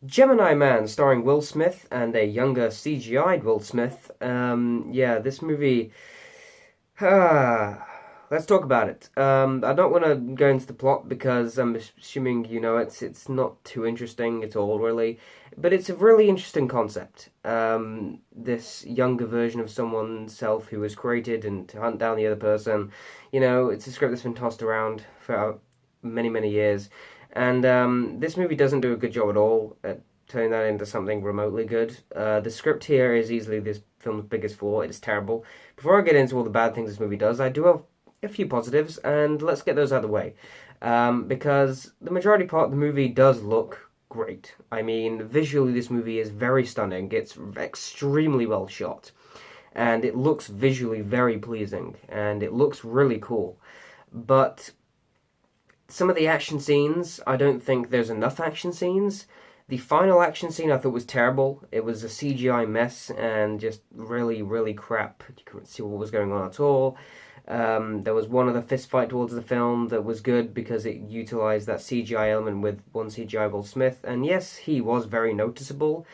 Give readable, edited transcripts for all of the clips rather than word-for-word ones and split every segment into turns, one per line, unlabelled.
Gemini Man, starring Will Smith and a younger CGI'd Will Smith. Yeah, this movie. Ah, let's talk about it. I don't want to go into the plot because I'm assuming you know it's not too interesting at all, really. But it's a really interesting concept. This younger version of someone's self who was created and to hunt down the other person. You know, it's a script that's been tossed around for many, many years. And this movie doesn't do a good job at all at turning that into something remotely good. The script here is easily this film's biggest flaw. It is terrible. Before I get into all the bad things this movie does, I do have a few positives, and let's get those out of the way. Because the majority part of the movie does look great. I mean, visually, this movie is very stunning. It's extremely well shot, and it looks visually very pleasing, and it looks really cool. But some of the action scenes, I don't think there's enough action scenes. The final action scene I thought was terrible. It was a CGI mess and just really, really crap. You couldn't see what was going on at all. There was one other fist fight towards the film that was good because it utilized that CGI element with one CGI Will Smith. And yes, he was very noticeable,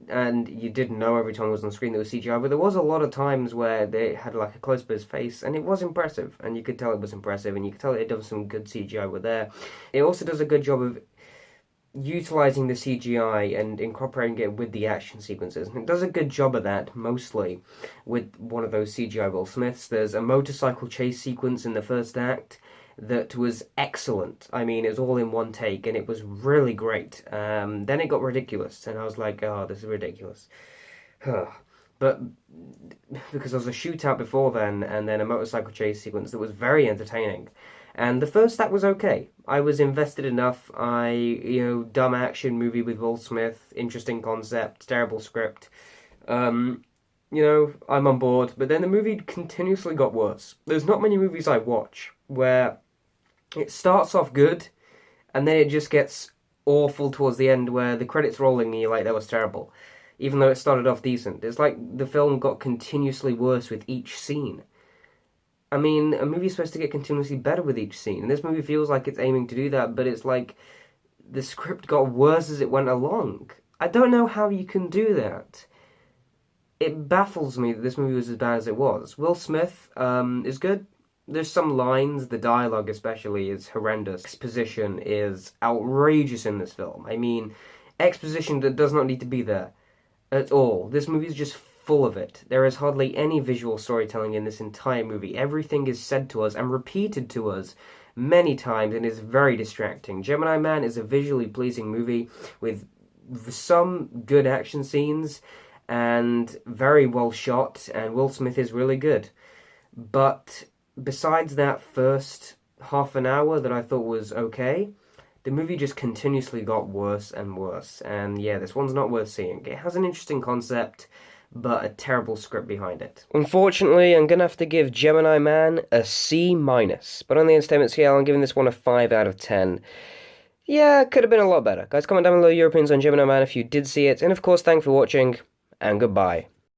and you didn't know every time it was on screen that it was CGI, but there was a lot of times where they had like a close up of his face, and it was impressive, and you could tell it was impressive, and you could tell it done some good CGI with there. It also does a good job of utilizing the CGI and incorporating it with the action sequences. And it does a good job of that, mostly, with one of those CGI Will Smiths. There's a motorcycle chase sequence in the first act that was excellent. I mean, it was all in one take, and it was really great. Then it got ridiculous, and I was like, oh, this is ridiculous. But because there was a shootout before then, and then a motorcycle chase sequence that was very entertaining. And the first act was okay. I was invested enough. Dumb action movie with Will Smith, interesting concept, terrible script. I'm on board. But then the movie continuously got worse. There's not many movies I watch where it starts off good, and then it just gets awful towards the end where the credits rolling and you're like, that was terrible. Even though it started off decent. It's like the film got continuously worse with each scene. I mean, a movie's supposed to get continuously better with each scene, and this movie feels like it's aiming to do that, but it's like the script got worse as it went along. I don't know how you can do that. It baffles me that this movie was as bad as it was. Will Smith is good. There's some lines, the dialogue especially is horrendous. Exposition is outrageous in this film. I mean, exposition that does not need to be there at all. This movie is just full of it. There is hardly any visual storytelling in this entire movie. Everything is said to us and repeated to us many times and is very distracting. Gemini Man is a visually pleasing movie with some good action scenes and very well shot, and Will Smith is really good. But besides that first half an hour that I thought was okay, the movie just continuously got worse and worse. And yeah, this one's not worth seeing. It has an interesting concept, but a terrible script behind it. Unfortunately, I'm going to have to give Gemini Man a C-. But on the entertainment scale, I'm giving this one a 5 out of 10. Yeah, it could have been a lot better. Guys, comment down below your opinions on Gemini Man if you did see it. And of course, thanks for watching, and goodbye.